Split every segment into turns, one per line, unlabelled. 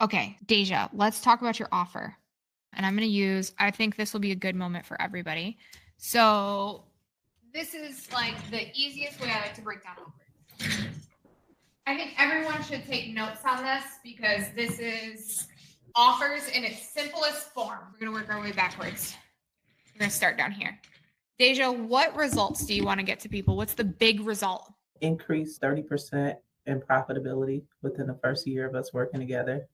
Okay, Deja, let's talk about your offer. And I'm going to I think this will be a good moment for everybody. So, this is like the easiest way I like to break down offers. I think everyone should take notes on this because this is offers in its simplest form. We're going to work our way backwards. We're going to start down here. Deja, what results do you want to get to people? What's the big result?
Increase 30% in profitability within the first year of us working together.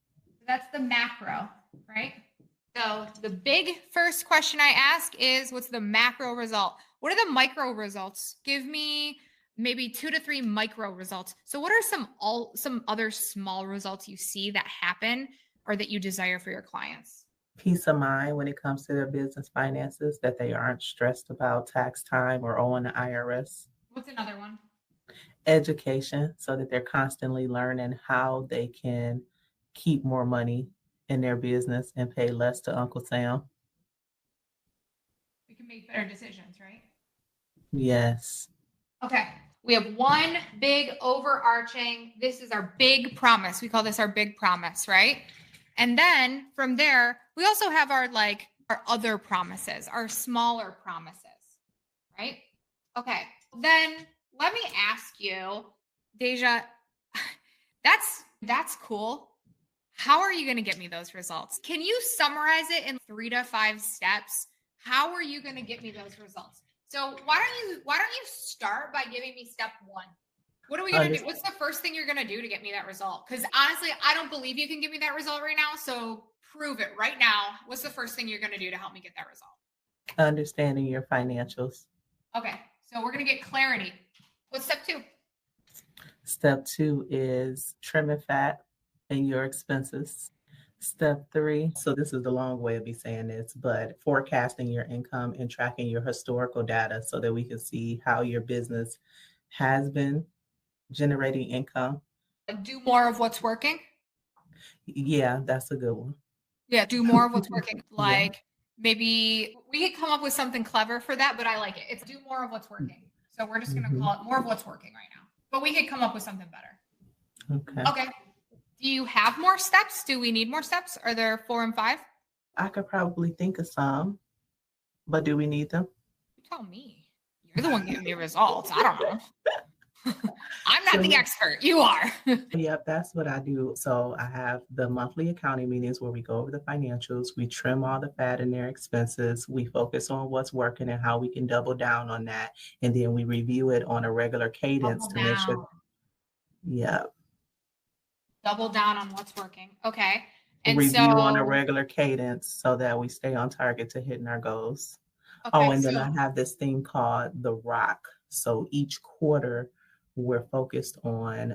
That's the macro, right? So the big first question I ask is, what's the macro result? What are the micro results? Give me maybe 2 to 3 micro results. So what are some other small results you see that happen or that you desire for your clients?
Peace of mind when it comes to their business finances, that they aren't stressed about tax time or owing the IRS.
What's another one?
Education, so that they're constantly learning how they can keep more money in their business and pay less to Uncle Sam.
We can make better decisions, right?
Yes.
Okay. We have one big overarching, this is our big promise. We call this our big promise, right? And then from there, we also have our other promises, our smaller promises, right? Okay. Then let me ask you, Deja, that's cool. How are you going to get me those results? Can you summarize it in 3 to 5 steps? How are you going to get me those results? So why don't you start by giving me step 1? What are we going to do? What's the first thing you're going to do to get me that result? Because honestly, I don't believe you can give me that result right now. So prove it right now. What's the first thing you're going to do to help me get that result?
Understanding your financials.
Okay. So we're going to get clarity. What's step 2?
Step 2 is trimming fat in your expenses. Step 3, so this is the long way of me saying this, but forecasting your income and tracking your historical data so that we can see how your business has been generating income.
Do more of what's working.
Yeah, that's a good one.
Yeah, do more of what's working. Maybe we could come up with something clever for that, but I like it. It's do more of what's working. So we're just going to call it more of what's working right now. But we could come up with something better. Okay. Do you have more steps? Do we need more steps? Are there 4 and 5?
I could probably think of some, but do we need them?
You tell me. You're the one giving me results. I don't know. I'm not the expert. You are.
Yep, that's what I do. So I have the monthly accounting meetings where we go over the financials. We trim all the fat in their expenses. We focus on what's working and how we can double down on that. And then we review it on a regular cadence to make sure. Yep.
Double down on what's working. Okay.
And review on a regular cadence so that we stay on target to hitting our goals. Okay, then I have this thing called the rock. So each quarter we're focused on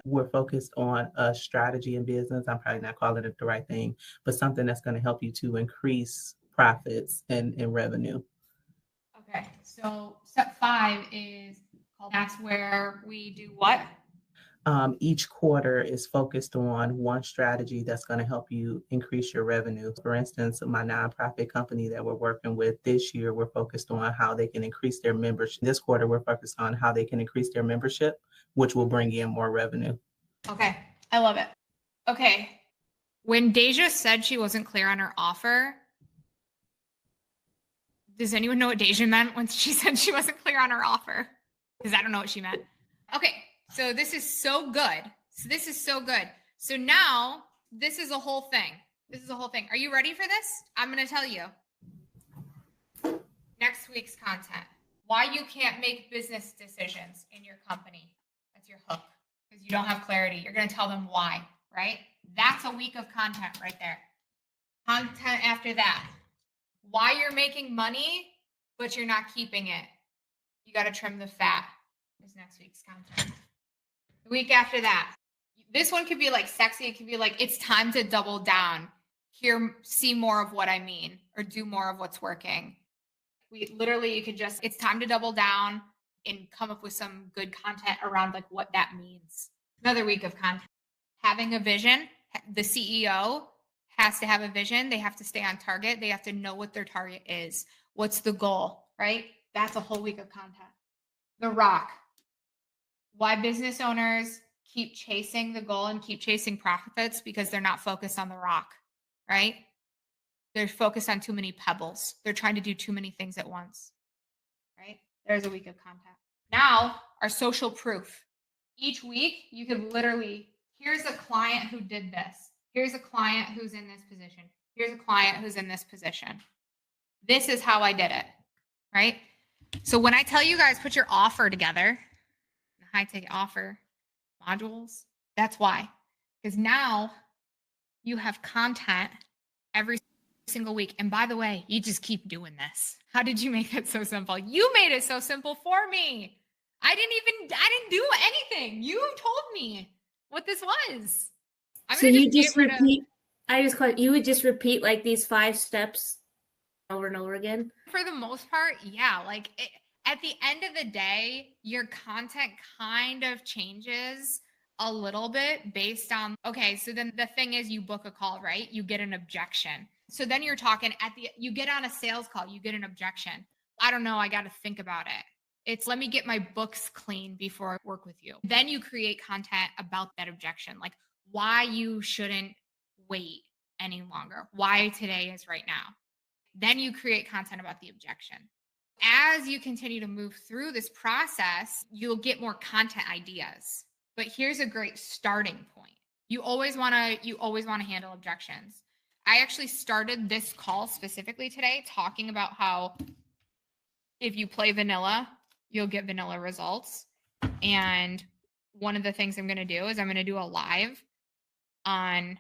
a strategy in business. I'm probably not calling it the right thing, but something that's going to help you to increase profits and revenue.
Okay. So step 5 is that's where we do what?
Each quarter is focused on one strategy that's going to help you increase your revenue. For instance, my nonprofit company that we're working with this year, we're focused on how they can increase their membership. This quarter, we're focused on how they can increase their membership, which will bring in more revenue.
Okay. I love it. Okay. When Deja said she wasn't clear on her offer, does anyone know what Deja meant when she said she wasn't clear on her offer? Because I don't know what she meant. Okay. So this is so good. So now this is a whole thing. Are you ready for this? I'm going to tell you. Next week's content. Why you can't make business decisions in your company. That's your hook. Because you don't have clarity. You're going to tell them why, right? That's a week of content right there. Content after that. Why you're making money, but you're not keeping it. You got to trim the fat. Is next week's content. The week after that, this one could be like sexy. It could be like, it's time to double down. See more of what I mean, or do more of what's working. It's time to double down and come up with some good content around like what that means. Another week of content. Having a vision. The CEO has to have a vision. They have to stay on target. They have to know what their target is. What's the goal, right? That's a whole week of content. The rock. Why business owners keep chasing the goal and keep chasing profits because they're not focused on the rock, right? They're focused on too many pebbles. They're trying to do too many things at once, right? There's a week of content. Now, our social proof. Each week, you could literally, here's a client who did this. Here's a client who's in this position. Here's a client who's in this position. This is how I did it, right? So when I tell you guys put your offer together, high ticket offer modules, that's why. Because now you have content every single week. And by the way, you just keep doing this. How did you make it so simple? You made it so simple for me. I didn't do anything. You told me what this was.
So you just repeat. You would just repeat like these 5 steps over and over again?
For the most part, yeah. Like at the end of the day, your content kind of changes a little bit based on, okay, so then the thing is you book a call, right? You get an objection. So then you're talking you get on a sales call, you get an objection. I don't know, I got to think about it. It's let me get my books clean before I work with you. Then you create content about that objection, like why you shouldn't wait any longer, why today is right now. Then you create content about the objection. As you continue to move through this process, you'll get more content ideas. But here's a great starting point. You always want to handle objections. I actually started this call specifically today talking about how if you play vanilla, you'll get vanilla results. And one of the things I'm going to do is I'm going to do a live on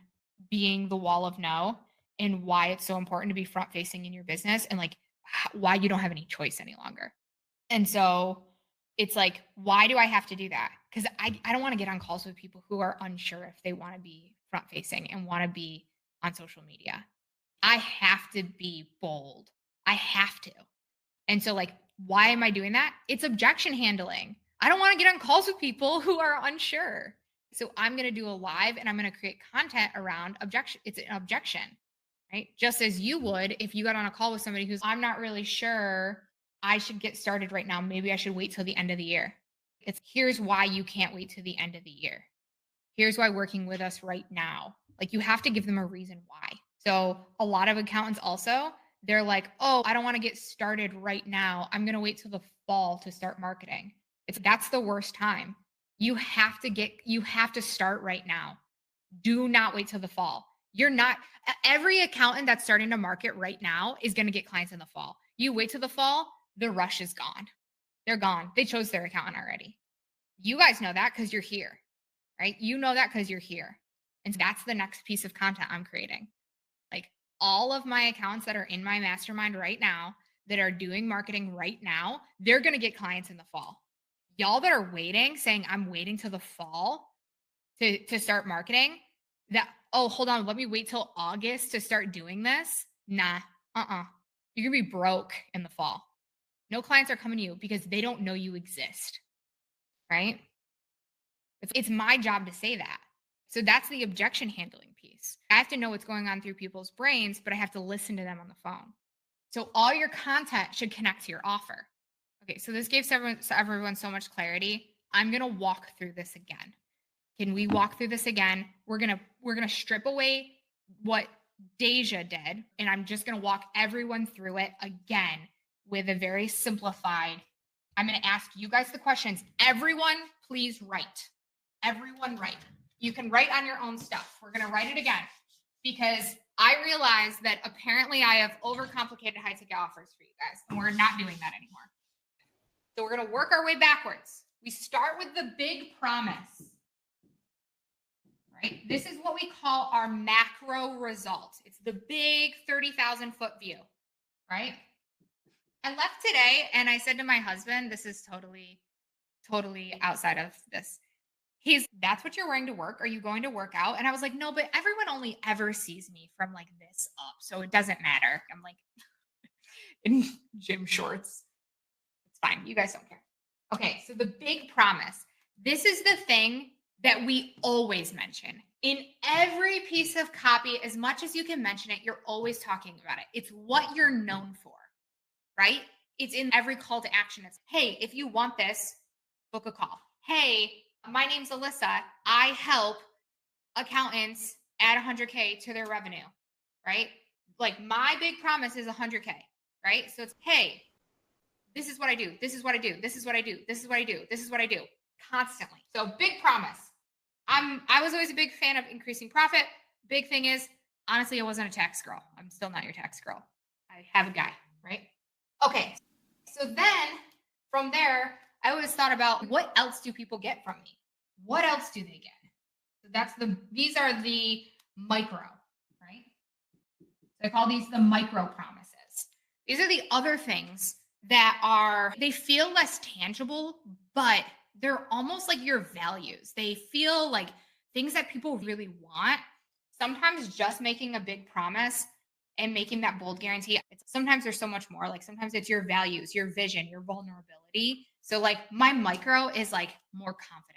being the wall of no and why it's so important to be front facing in your business and like why you don't have any choice any longer. And so it's like, why do I have to do that? Because I don't want to get on calls with people who are unsure if they want to be front facing and want to be on social media. I have to be bold. I have to. And so like, why am I doing that? It's objection handling. I don't want to get on calls with people who are unsure. So I'm going to do a live and I'm going to create content around objection. It's an objection, right? Just as you would if you got on a call with somebody who's, I'm not really sure I should get started right now. Maybe I should wait till the end of the year. It's here's why you can't wait till the end of the year. Here's why working with us right now. Like you have to give them a reason why. So a lot of accountants also, they're like, oh, I don't want to get started right now. I'm going to wait till the fall to start marketing. That's the worst time. You have to start right now. Do not wait till the fall. Every accountant that's starting to market right now is going to get clients in the fall. You wait till the fall, the rush is gone. They're gone. They chose their accountant already. You guys know that because you're here, right? You know that because you're here. And that's the next piece of content I'm creating. Like all of my accounts that are in my mastermind right now, that are doing marketing right now, they're going to get clients in the fall. Y'all that are waiting, saying I'm waiting till the fall to start marketing, hold on, let me wait till August to start doing this. Nah, you're going to be broke in the fall. No clients are coming to you because they don't know you exist, right? It's my job to say that. So that's the objection handling piece. I have to know what's going on through people's brains, but I have to listen to them on the phone. So all your content should connect to your offer. Okay, so this gives everyone so much clarity. I'm going to walk through this again. Can we walk through this again? We're going to strip away what Deja did, and I'm just going to walk everyone through it again with a very simplified. I'm going to ask you guys the questions. Everyone, please write. Everyone write. You can write on your own stuff. We're going to write it again because I realized that apparently I have overcomplicated high ticket offers for you guys, and we're not doing that anymore. So we're going to work our way backwards. We start with the big promise, right? This is what we call our macro result. It's the big 30,000 foot view, right? I left today and I said to my husband, this is totally outside of this. That's what you're wearing to work. Are you going to work out? And I was like, no, but everyone only ever sees me from like this up. So it doesn't matter. I'm like in gym shorts. It's fine. You guys don't care. Okay. So the big promise. This is the thing that we always mention in every piece of copy. As much as you can mention it, you're always talking about it. It's what you're known for, right? It's in every call to action. It's, hey, if you want this, book a call. Hey, My name's Alyssa. I help accountants add 100K to their revenue, right? Like my big promise is 100K, right? So it's, hey, this is what I do. This is what I do. This is what I do. This is what I do. This is what I do constantly. So big promise. I was always a big fan of increasing profit. Big thing is, honestly, I wasn't a tax girl. I'm still not your tax girl. I have a guy, right? Okay. So then from there, I always thought about what else do people get from me? What else do they get? So these are the micro, right? So I call these the micro promises. These are the other things that they feel less tangible, but they're almost like your values. They feel like things that people really want. Sometimes just making a big promise and making that bold guarantee, sometimes there's so much more. Like sometimes it's your values, your vision, your vulnerability. So like my micro is like more confidence.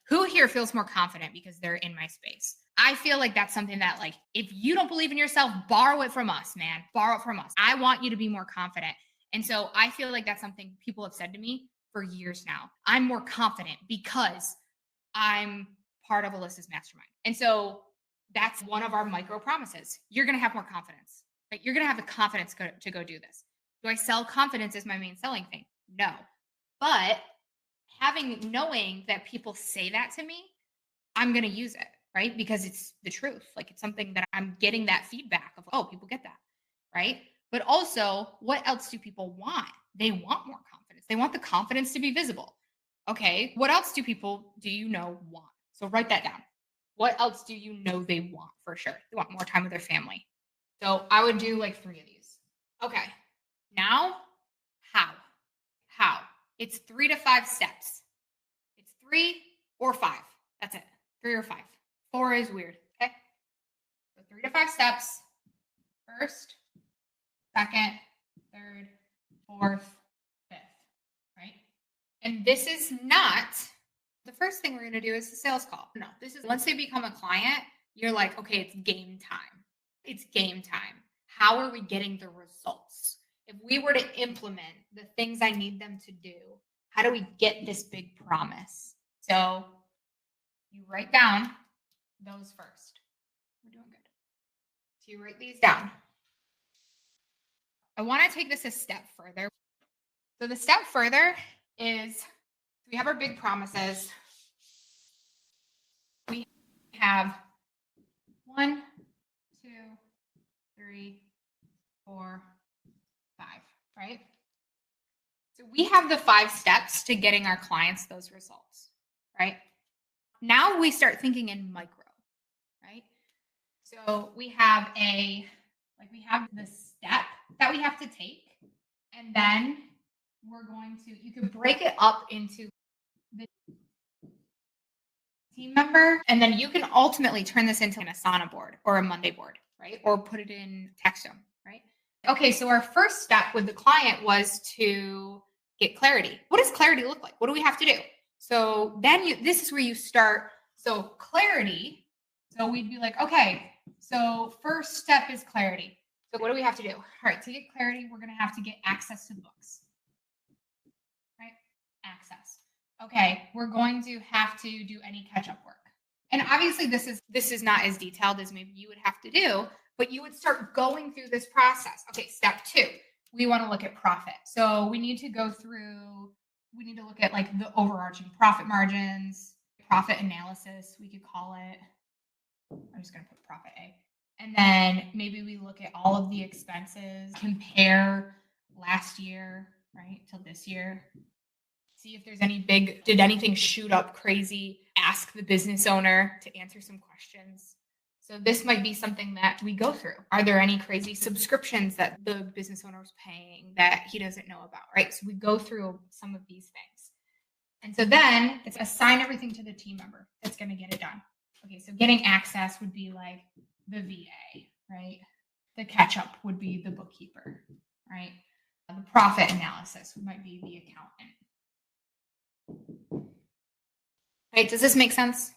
Who here feels more confident because they're in my space? I feel like that's something that like, if you don't believe in yourself, borrow it from us, man. Borrow it from us. I want you to be more confident. And so I feel like that's something people have said to me for years now. I'm more confident because I'm part of Alyssa's mastermind. And so that's one of our micro promises. You're going to have more confidence. Right? You're going to have the confidence to go do this. Do I sell confidence as my main selling thing? No. But knowing that people say that to me, I'm going to use it, right? Because it's the truth. Like it's something that I'm getting that feedback of, oh, people get that, right? But also, what else do people want? They want more confidence. They want the confidence to be visible. Okay, what else do you know want? So write that down. What else do you know they want for sure? They want more time with their family. So I would do like 3 of these. Okay, now how? How? It's 3 to 5 steps. It's 3 or 5. That's it. 3 or 5. 4 is weird. Okay. So 3 to 5 steps. First, second, third, fourth, fifth. Right? And this is not the first thing we're going to do is the sales call. No, this is once they become a client, you're like, okay, it's game time. It's game time. How are we getting the results? If we were to implement the things I need them to do, how do we get this big promise? So you write down those first. We're doing good. So you write these down. I want to take this a step further. So the step further is we have our big promises. We have 1, 2, 3, 4, 5, right? So we have the 5 steps to getting our clients those results, right? Now we start thinking in micro, right? So we have the step that we have to take, and then you can break it up into the team member, and then you can ultimately turn this into an Asana board or a Monday board, right? Or put it in Textum, right? Okay, so our first step with the client was to get clarity. What does clarity look like? What do we have to do? So then this is where you start. So clarity. So we'd be like, okay, so first step is clarity. So what do we have to do? All right, to get clarity, we're going to have to get access to the books, right? Access. Okay, we're going to have to do any catch-up work. And obviously this is not as detailed as maybe you would have to do, but you would start going through this process. Okay, step 2, we want to look at profit. So we need to look at like the overarching profit margins, profit analysis, we could call it. I'm just going to put profit A. And then maybe we look at all of the expenses, compare last year, right, till this year. See if there's did anything shoot up crazy? Ask the business owner to answer some questions. So this might be something that we go through. Are there any crazy subscriptions that the business owner is paying that he doesn't know about, right? So we go through some of these things. And so then it's assign everything to the team member that's going to get it done. Okay, so getting access would be like the VA, right? The catch-up would be the bookkeeper, right? The profit analysis might be the accountant. Right, does this make sense?